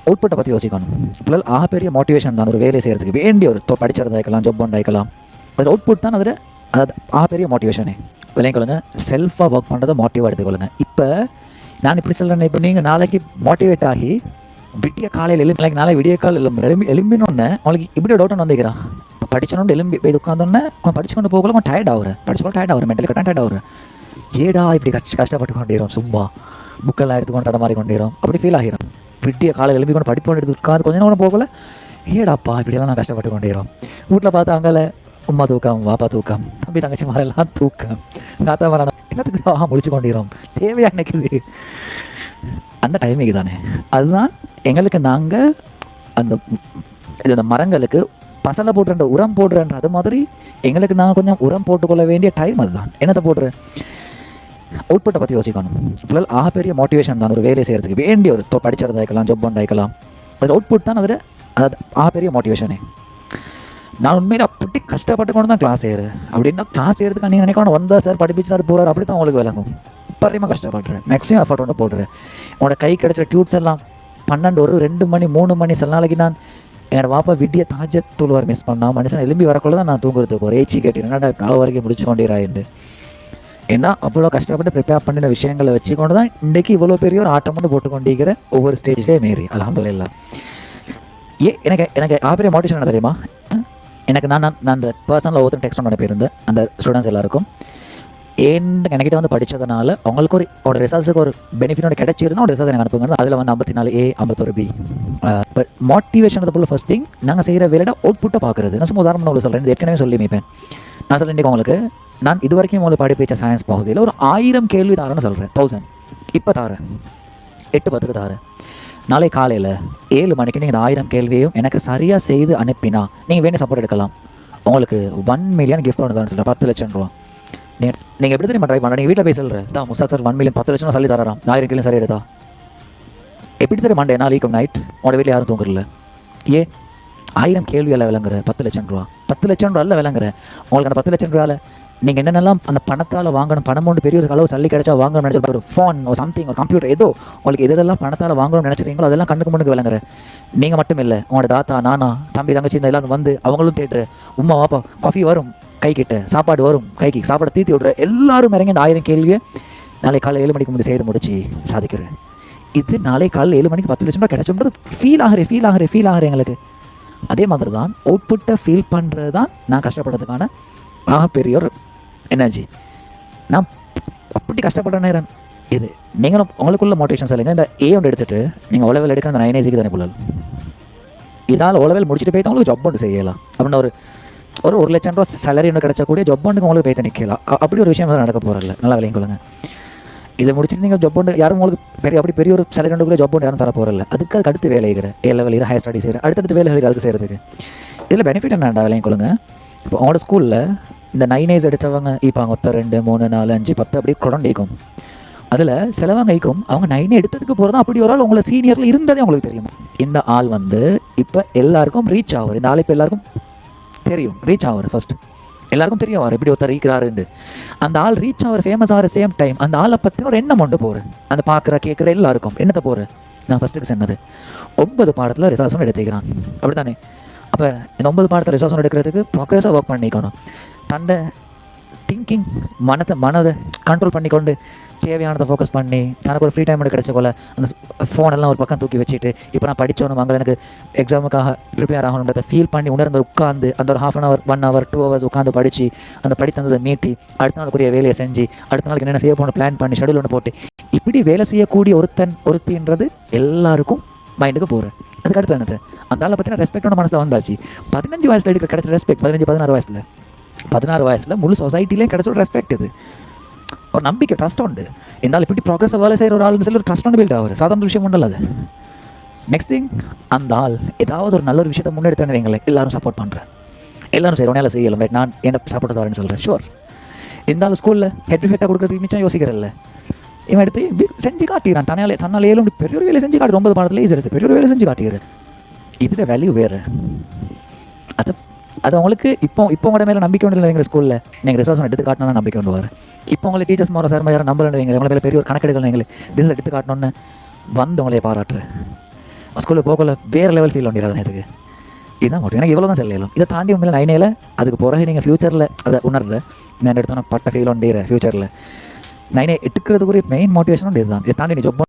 அவுட்புட்டை பற்றி யோசிக்கணும். பிள்ளை பெரிய மோட்டிவேஷன் தான் ஒரு வேலை செய்கிறதுக்கு வேண்டிய ஒரு படிச்சிருந்தாய்க்கலாம், ஜாப் பண்ணாய்க்கலாம். அது அவுட்புட் தான் அதில் அது பெரிய மோட்டிவேஷனே. விளையாடுங்க, செல்ஃபாக ஒர்க் பண்ணுறதை மோட்டிவாக எடுத்துக்கொள்ளுங்க. இப்போ நான் இப்படி சொல்கிறேன், இப்போ நீங்கள் நாளைக்கு மோட்டிவேட் ஆகி விடிய காலையில் நாளைக்கு நாளை விடிய கால் எலும்பினோடனே உங்களுக்கு இப்படி டவுட் ஒன்று வந்துக்கிறான். இப்போ படிச்சோன்னு எலும்பி போய் உட்காந்தோன்னே கொஞ்சம் படிச்சுக்கொண்டு போகல கொஞ்சம் டயர்ட் ஆகுறேன், படிச்சுக்கொண்டு டயர்ட் ஆகுறேன், மென்டலி கட்டாக டயர்ட் ஆகுறேன். ஏடா இப்படி கஷ்டப்பட்டு கொண்டிரும், சும்மா புக்கெல்லாம் எடுத்துக்கொண்டு தடமாறி கொண்டிரும், அப்படி ஃபீல் ஆகிடும். விட்டிய காலையில் எலும்பி கொண்டு படிப்போன்னு எடுத்து உட்காந்து கொஞ்சம் நேரம் போகல, ஏடாப்பா இப்படியெல்லாம் நான் கஷ்டப்பட்டு கொண்டிரும். வீட்டில் பார்த்தா அங்கே உம்மா தூக்கம், வாப்பா தூக்கம், தம்பி தங்கச்சி மாரெல்லாம் தூக்கம், தாத்தா மாற என்னத்துக்கு முடிச்சு கொண்டிரும், தேவையா நினைக்குது அந்த டைமிங்கு தானே. அதுதான் எங்களுக்கு நாங்கள் அந்த மரங்களுக்கு பசலை போடுற உரம் போடுறன்ற அது மாதிரி எங்களுக்கு நாங்கள் கொஞ்சம் உரம் போட்டுக்கொள்ள வேண்டிய டைம் அதுதான். என்னத்தை போடுற அவுட்புட்டை பற்றி யோசிக்கணும். பிள்ளை பெரிய மோட்டிவேஷன் தான் ஒரு வேலை செய்கிறதுக்கு வேண்டிய ஒரு படிச்சிருந்தாய்க்கலாம், ஜாப் பண்ணாய்க்கலாம். அதில் அவுட்புட் தான் அதில் பெரிய மோட்டிவேஷனே. நான் உண்மையில் அப்படி கஷ்டப்பட்டு கொண்டு தான் கிளாஸ் ஏறு அப்படின்னா கிளாஸ் ஏறதுக்கு நீங்கள் நினைக்கணும் வந்தால் சார் படிப்பிச்சார் போகிறார் அப்படி தான் உங்களுக்கு விளங்கும். பரியமாக கஷ்டப்படுறேன், மேக்ஸிமம் எஃபர்ட் ஒன்று போடுறேன். உன்னோட கை கிடைச்ச டியூட்ஸ் எல்லாம் 12 ஒரு 2 மணி 3 மணி சில நாளைக்கு நான் என்னோட வாப்பா விடிய தாஜத்துள்ளார் மிஸ் பண்ணால் மனுஷன் எலும்பி வரக்குள்ள தான் நான் தூங்குறதுக்கு போகிறேன். ஏச்சி கேட்டீங்கன்னா நான் வரைக்கும் முடிச்சு கொண்டிராயிண்டு. ஏன்னா அவ்வளோ கஷ்டப்பட்டு ப்ரிப்பேர் பண்ணின விஷயங்களை வச்சுக்கொண்டு தான் இன்றைக்கி இவ்வளோ பெரிய ஒரு ஆட்டம் மட்டும் போட்டு கொண்டிருக்கிற ஒவ்வொரு ஸ்டேஜ்லேயே மீறி அல்ஹம்துலில்லாஹ். எனக்கு பெரிய மோட்டிவேஷன் என்ன தெரியுமா, எனக்கு நான் அந்த பர்சனலில் ஒருத்தர் டெக்ஸ்ட் பண்ண போயிருந்தேன் அந்த ஸ்டூடெண்ட்ஸ் எல்லாருக்கும். என்கிட்ட வந்து படித்ததுனால அவங்களுக்கு ஒரு ரிசல்ட்ஸுக்கு ஒரு பெனிஃபிட்டோட கிடைச்சிருந்தா ஒரு ரிசல்ட் எனக்கு அனுப்புங்க. அதில் வந்து 54A 51B. பட் மோட்டிவேஷன் போல் ஃபர்ஸ்ட் திங் நாங்கள் செய்கிற வேலையோட அவுட்புட்டை பார்க்குறது. நான் சும்மா உதாரணம் உங்களுக்கு சொல்கிறேன், ஏற்கனவே சொல்லி மீப்பேன். நான் சொல்கிறேன் இன்றைக்கி உங்களுக்கு நான் இது வரைக்கும் உங்களுக்கு படிப்பிச்ச சயின்ஸ் பகுதியில் ஒரு 1000 கேள்வி தாரேன்னு சொல்கிறேன். 1000 இப்போ தாரேன், 8:10 தாரேன். நாளை காலையில் 7 மணிக்கு நீங்கள் இந்த 1000 கேள்வியும் எனக்கு சரியாக செய்து அனுப்பினா நீங்கள் வேண்டிய சப்போர்ட் எடுக்கலாம். உங்களுக்கு 1 மில்லியன் கிஃப்ட் ஒன்று தான் சொல்கிறேன், 10 லட்சம் ரூபா. நீங்கள் எப்படி தெரியுமா ட்ரை பண்ணுறேன், நீங்கள் வீட்டில் போய் சொல்கிறேன் தான் முஸ்தாக் சார் 1 மில்லியன் 10 லட்சம் சொல்லி தராராம், 1000 கேள்வி சரி எடுத்தா எப்படி தெரியும் மண்டே நாளைக்கும் நைட் உங்களோட வீட்டில் யாரும் தூங்குறல. 1000 கேள்வி எல்லாம் விளங்குற 10 லட்சம் ரூபா, 10 லட்சம் ரூபா இல்லை விளங்குற. உங்களுக்கு அந்த 10 லட்சம் ரூபாவில் நீங்கள் என்னென்னலாம் அந்த பணத்தால் வாங்கணும், பணம் ஒன்று பெரிய ஒரு அளவு சல்லி கிடைச்சா வாங்கணும்னு நினச்சி ஒரு ஃபோன் ஒரு சம்திங் ஒரு கம்ப்யூட்டர் ஏதோ உங்களுக்கு எதெல்லாம் பணத்தால் வாங்கணும்னு நினச்சிருக்கீங்களோ அதெல்லாம் கண்ணுக்கு முன்னுக்கு விளங்குற. நீங்கள் மட்டும் இல்லை, உங்களோட தாத்தா நானா தம்பி தங்கச்சி இந்த எல்லாரும் வந்து அவங்களும் தேட்டுற உம்மா வாப்பா காஃபி வரும் கைக்கிட்ட, சாப்பாடு வரும் கைக்கு, சாப்பாடை தீத்தி விட்ற எல்லாரும் இறங்கி இந்த 1000 கேள்வியை நாளை காலை 7 மணிக்கு முந்தைய செய்து முடிச்சு சாதிக்கிறேன். இது நாளை காலையில் 7 மணிக்கு 10 லட்சம் ரூபா கிடைச்சோம்ன்றது ஃபீல் ஆகிறேன் எங்களுக்கு. அதே மாதிரி தான் அவுட்புட்டை ஃபீல் பண்ணுறது தான் நான் கஷ்டப்படுறதுக்கான பெரிய ஒரு எனர்ஜி. நான் அப்படி கஷ்டப்படுற நேரம் இது. நீங்களும் உங்களுக்குள்ள மோட்டிவேஷன் சொல்லுங்க. இந்த ஒன்று எடுத்துகிட்டு நீங்கள் ஓலெவல் எடுக்க அந்த 9AC தானே புள்ளல் இதால் ஓலெவல் முடிச்சுட்டு போய்த்து உங்களுக்கு ஜாப் ஒன்று செய்யலாம் அப்படின்னு ஒரு 1 லட்சம் ரூபா சேலரி ஒன்று கிடைச்சக்கூடிய ஜாப் ஒன்றுக்கு உங்களுக்கு போய்த்து நிற்கலாம். அப்படி ஒரு விஷயம் நடக்க போகிறதில்ல, நல்லா விளையும் கொள்ளுங்க. இதை முடிச்சுட்டு நீங்கள் ஜாப் ஒன்று யாரும் உங்களுக்கு அப்படி பெரிய ஒரு சேலரி ஒன்றுக்குள்ளே ஜாப் ஒன்று யாரும் தர போகிறதில்ல. அதுக்கு அடுத்து வேலை இருக்கிற A-level ஹையர் ஸ்டடி செய்கிற அடுத்தடுத்து வேலை அதுக்கு செய்கிறதுக்கு இதில் பெனிஃபிட் என்னடா விளையும் கொள்ளுங்க. இப்போ உங்களோட ஸ்கூலில் இந்த 9As எடுத்தவங்க இப்போ 10 2 3 4 5 10 அப்படி கொடண்டிக்கும். அதில் சிலவங்க ஈக்கும் அவங்க 9 எடுத்ததுக்கு போகிறதா அப்படி ஒரு ஆள் உங்களை சீனியரில் இருந்ததே உங்களுக்கு தெரியும். இந்த ஆள் வந்து இப்போ எல்லாருக்கும் ரீச் ஆவார். இந்த ஆள் இப்போ எல்லாருக்கும் தெரியும், ரீச் ஆவார். ஃபர்ஸ்ட் எல்லாருக்கும் தெரியும் அவர் எப்படி ஒருத்தர் இருக்கிறாருன்னு. அந்த ஆள் ரீச் ஆகிற ஃபேமஸ் ஆகிற சேம் டைம் அந்த ஆளை பற்றின ஒரு எண்ணம் கொண்டு போகிறேன். அந்த பார்க்குற கேட்குற எல்லாருக்கும் என்னத்தை போகிறேன் நான் ஃபஸ்ட்டுக்கு சொன்னது 9 பாடத்தில் ரிசர்ச் எடுத்துக்கிறான் அப்படி தானே. அப்போ இந்த 9 பாடத்தில் ரிசர்ச் எடுக்கிறதுக்கு ப்ராக்ரெஸாக ஒர்க் பண்ணிக்கணும். தண்டை திங்கிங் மனதை கண்ட்ரோல் பண்ணிக்கொண்டு தேவையானதை ஃபோக்கஸ் பண்ணி தனக்கு ஒரு ஃப்ரீ டைம் கிடைச்ச போல் அந்த ஃபோனெல்லாம் ஒரு பக்கம் தூக்கி வச்சுட்டு இப்போ நான் படித்தோன்னு வாங்க எனக்கு எக்ஸாமுக்காக ப்ரிப்பேர் ஆகணுன்றதை ஃபீல் பண்ணி உணர்ந்து உட்காந்து அந்த ஒரு 1/2 hour 1 hour 2 hours உட்காந்து படித்து அந்த படித்ததை மீட்டி அடுத்த நாளுக்குரிய வேலையை செஞ்சு அடுத்த நாளுக்கு என்னென்ன செய்ய போகணும் பிளான் பண்ணி ஷெடியூல் ஒன்று போட்டு இப்படி வேலை செய்யக்கூடிய ஒருத்தின்றது எல்லாருக்கும் மைண்டுக்கு போகிறேன். அதுக்கு அடுத்து என்னது அந்த ஆளை பற்றின ரெஸ்பெக்டோட மனசில் வந்தாச்சு. 15 வயசில் எடுக்க கிடைச்ச ரெஸ்பெக்ட் 16 வயசில் முழு சொசைட்டிலே கிடைச்ச ஒரு ரெஸ்பெக்ட். இது ஒரு நம்பிக்கை, ட்ரஸ்ட் உண்டு. இருந்தாலும் இப்படி ப்ராக்ரெஸ் வேலை செய்கிற ஒரு ஆளுன்னு சொல்லி ஒரு ட்ரஸ்ட் ஒன்று பில்ட் ஆகுது. சாதாரண விஷயம் உண்டு அது. நெக்ஸ்ட் திங் அந்த ஆள் ஏதாவது ஒரு நல்ல ஒரு விஷயத்தை முன்னெடுத்தேன்னு வைங்களேன், எல்லாரும் சப்போர்ட் பண்ணுறேன், எல்லாரும் சரி உன்னால செய்யலாம், ரைட் நான் என்ன சப்போர்ட் தரேன்னு சொல்கிறேன். ஷுவர் இருந்தாலும் ஸ்கூலில் ஹெட்ரிஃபெக்டாக கொடுக்குறதுக்கு மிச்சம் யோசிக்கிறல்ல. இவன் எடுத்து செஞ்சு காட்டிடுறான் தன்னால் ஏழும் பெரிய ஒரு வேலை செஞ்சு காட்டு 9 பாடத்தில் ஈஸி எடுத்து பெரிய ஒரு வேலை செஞ்சு காட்டிடுறேன். இதில் வேல்யூ வேறு. அது உங்களுக்கு இப்போ உங்களோட மேலே நம்பிக்கை ஒன்று இல்லை. எங்கள் ஸ்கூலில் நீங்கள் ரிசர்ச் எடுத்து காட்டினா நம்பிக்கை ஒன்று வரும். இப்போ உங்களை டீச்சர்ஸ் மாற சார் யாரும் நம்பலன்னு வைங்க, உங்களை மேலே பெரிய ஒரு கணக்கெடுக்கல் நீங்கள் ரிசல்ட் எடுத்து காட்டணுன்னு வந்து உங்களையே பாராட்டுறேன். ஸ்கூலுக்கு போகல வேறு லெவல் ஃபீல் பண்ணிடாது எனக்கு. இதுதான் மோட்டிவ். எனக்கு இவ்வளோ தான் செல்லும். இதை தாண்டி உண்மையில நைனேல அதுக்கு பிறகு நீங்கள் ஃப்யூச்சரில் அதை உணர்ற நான் எடுத்தோன்னா பட்ட ஃபீல் ஒண்டிற ஃப்யூச்சரில் நைனே எடுக்கிறதுக்குரிய மெயின் மோட்டிவேஷனும் இதுதான். இதை தாண்டி நீ ஜொப்